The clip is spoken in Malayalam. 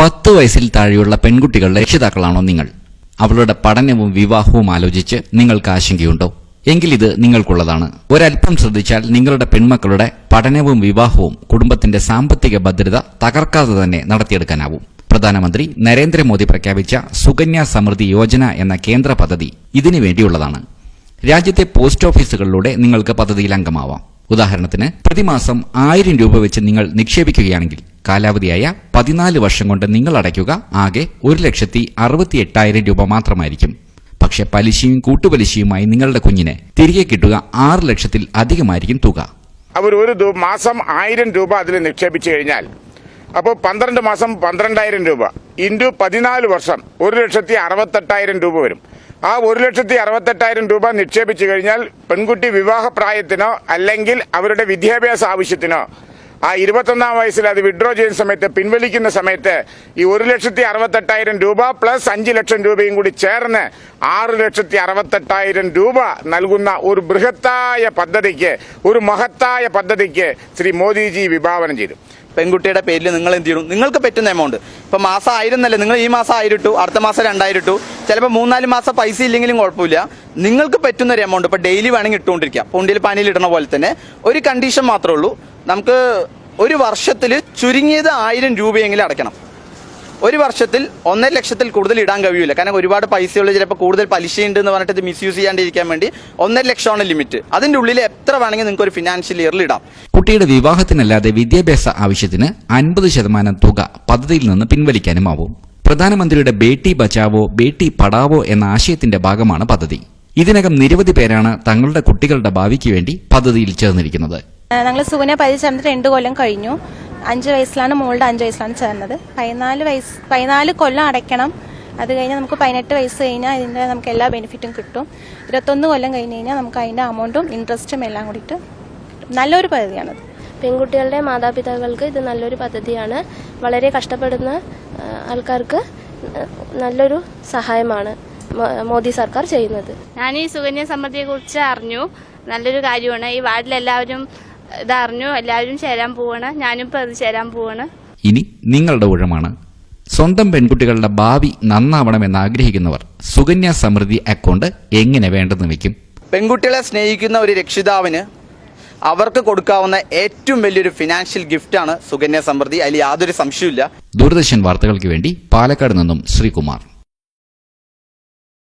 10 വയസ്സിൽ താഴെയുള്ള പെൺകുട്ടികളുടെ രക്ഷിതാക്കളാണോ നിങ്ങൾ? അവളുടെ പഠനവും വിവാഹവും ആലോചിച്ച് നിങ്ങൾക്ക് ആശങ്കയുണ്ടോ? എങ്കിൽ ഇത് നിങ്ങൾക്കുള്ളതാണ്. ഒരൽപ്പം ശ്രദ്ധിച്ചാൽ നിങ്ങളുടെ പെൺമക്കളുടെ പഠനവും വിവാഹവും കുടുംബത്തിന്റെ സാമ്പത്തിക ഭദ്രത തകർക്കാതെ തന്നെ നടത്തിയെടുക്കാനാവും. പ്രധാനമന്ത്രി നരേന്ദ്രമോദി പ്രഖ്യാപിച്ച സുകന്യ സമൃദ്ധി യോജന എന്ന കേന്ദ്ര പദ്ധതി ഇതിനു വേണ്ടിയുള്ളതാണ്. രാജ്യത്തെ പോസ്റ്റ് ഓഫീസുകളിലൂടെ നിങ്ങൾക്ക് പദ്ധതിയിൽ അംഗമാവാം. ഉദാഹരണത്തിന് പ്രതിമാസം 1000 രൂപ വെച്ച് നിങ്ങൾ നിക്ഷേപിക്കുകയാണെങ്കിൽ കാലാവധിയായ 14 വർഷം കൊണ്ട് നിങ്ങൾ അടയ്ക്കുക ആകെ 1,68,000 രൂപ മാത്രമായിരിക്കും. പക്ഷെ പലിശയും കൂട്ടുപലിശയുമായി നിങ്ങളുടെ കുഞ്ഞിനെ തിരികെ കിട്ടുക 6 ലക്ഷത്തിൽ അധികമായിരിക്കും തുക. അവർ ഒരു മാസം 1000 രൂപ അതിൽ നിക്ഷേപിച്ചു കഴിഞ്ഞാൽ അപ്പോൾ 12 മാസം 12,000 രൂപ ഇൻറ്റു 14 വർഷം 1,68,000 രൂപ വരും. ആ 1,68,000 രൂപ നിക്ഷേപിച്ചു കഴിഞ്ഞാൽ പെൺകുട്ടി വിവാഹപ്രായത്തിനോ അല്ലെങ്കിൽ അവരുടെ വിദ്യാഭ്യാസ ആവശ്യത്തിനോ ആ 21-ാം വയസ്സിൽ അത് വിഡ്രോ ചെയ്യുന്ന സമയത്ത് പിൻവലിക്കുന്ന സമയത്ത് ഈ 1,68,000 രൂപ പ്ലസ് 5 ലക്ഷം രൂപയും കൂടി ചേർന്ന് 6,68,000 രൂപ നൽകുന്ന ഒരു ബൃഹത്തായ പദ്ധതിക്ക്, ഒരു മഹത്തായ പദ്ധതിക്ക് ശ്രീ മോദിജി വിഭാവനം ചെയ്തു. പെൺകുട്ടിയുടെ പേരിൽ നിങ്ങൾ എന്ത് ചെയ്യണം? നിങ്ങൾക്ക് പറ്റുന്ന എമൗണ്ട് ഇപ്പം മാസം 1000 എന്നല്ലേ, നിങ്ങൾ ഈ മാസം 1000 ഇട്ടു, അടുത്ത മാസം 2000 ഇട്ടു, ചിലപ്പോൾ 3-4 മാസം പൈസ ഇല്ലെങ്കിലും കുഴപ്പമില്ല. നിങ്ങൾക്ക് പറ്റുന്ന ഒരു എമൗണ്ട് ഇപ്പോൾ ഡെയിലി വേണമെങ്കിൽ ഇട്ടുകൊണ്ടിരിക്കാം. പൊണ്ടിയിൽ പാനിയിൽ ഇടണ പോലെ തന്നെ ഒരു കണ്ടീഷൻ മാത്രമേ ഉള്ളൂ, നമുക്ക് ഒരു വർഷത്തിൽ ചുരുങ്ങിയത് 1000 രൂപയെങ്കിലും അടയ്ക്കണം. ഒരു വർഷത്തിൽ 1.5 ലക്ഷത്തിൽ കൂടുതൽ ഇടാൻ കഴിയില്ല. കാരണം ഒരുപാട് പൈസയുള്ള ചിലപ്പോൾ കൂടുതൽ പലിശയുണ്ട് എന്ന് പറഞ്ഞിട്ട് ഇത് മിസ്യൂസ് ചെയ്യാണ്ടിരിക്കാൻ വേണ്ടി 1.5 ലക്ഷമാണ് ലിമിറ്റ്. അതിൻ്റെ ഉള്ളിൽ എത്ര വേണമെങ്കിൽ നിങ്ങൾക്ക് ഒരു ഫിനാൻഷ്യൽ ഇയറിൽ ഇടാം. കുട്ടിയുടെ വിവാഹത്തിനല്ലാതെ വിദ്യാഭ്യാസ ആവശ്യത്തിന് 50% തുക പദ്ധതിയിൽ നിന്ന് പിൻവലിക്കാനുമാവും. പ്രധാനമന്ത്രിയുടെ ബേട്ടി ബച്ചാവോ ബേട്ടി പഠാവോ എന്ന ആശയത്തിന്റെ ഭാഗമാണ് പദ്ധതി. ഇതിനകം നിരവധി പേരാണ് തങ്ങളുടെ കുട്ടികളുടെ ഭാവിക്ക് വേണ്ടി പദ്ധതിയിൽ ചേർന്നിരിക്കുന്നത്. ഞങ്ങൾ സുകന്യ പദ്ധതി ചേർന്നിട്ട് 2 കൊല്ലം കഴിഞ്ഞു. 5 വയസ്സിലാണ് മോളുടെ 5 വയസ്സിലാണ് ചേർന്നത്. 14 കൊല്ലം അടയ്ക്കണം. അത് കഴിഞ്ഞാൽ നമുക്ക് 18 വയസ്സ് കഴിഞ്ഞാൽ ഇതിൻ്റെ നമുക്ക് എല്ലാ ബെനിഫിറ്റും കിട്ടും. 21 കൊല്ലം കഴിഞ്ഞ് കഴിഞ്ഞാൽ നമുക്ക് അതിൻ്റെ അമൗണ്ടും ഇൻട്രസ്റ്റും എല്ലാം കൂടിയിട്ട് നല്ലൊരു പദ്ധതിയാണത്. പെൺകുട്ടികളുടെ മാതാപിതാക്കൾക്ക് ഇത് നല്ലൊരു പദ്ധതിയാണ്. വളരെ കഷ്ടപ്പെടുന്ന ആൾക്കാർക്ക് നല്ലൊരു സഹായമാണ് മോദി സർക്കാർ ചെയ്യുന്നത്. ഞാൻ ഈ സുകന്യ സമൃദ്ധിയെ കുറിച്ച് അറിഞ്ഞു. നല്ലൊരു കാര്യമാണ്. ഈ വാർഡിലെല്ലാവരും ഇതറിഞ്ഞു, എല്ലാവരും ചേരാൻ പോവാണ്. ഞാനും ഇപ്പോൾ അത് ചേരാൻ പോവാണ്. ഇനി നിങ്ങളുടെ ഊഴമാണ്. സ്വന്തം പെൺകുട്ടികളുടെ ഭാവി നന്നാവണമെന്ന് ആഗ്രഹിക്കുന്നവർ സുകന്യ സമൃദ്ധി അക്കൗണ്ട് എങ്ങനെ വേണ്ടെന്ന് വെക്കും? പെൺകുട്ടികളെ സ്നേഹിക്കുന്ന ഒരു രക്ഷിതാവിന് അവർക്ക് കൊടുക്കാവുന്ന ഏറ്റവും വലിയൊരു ഫിനാൻഷ്യൽ ഗിഫ്റ്റാണ് സുകന്യ സമൃദ്ധി. അതിൽ യാതൊരു സംശയമില്ല. ദൂരദർശൻ വാർത്തകൾക്ക് വേണ്ടി പാലക്കാട് നിന്നും ശ്രീകുമാർ.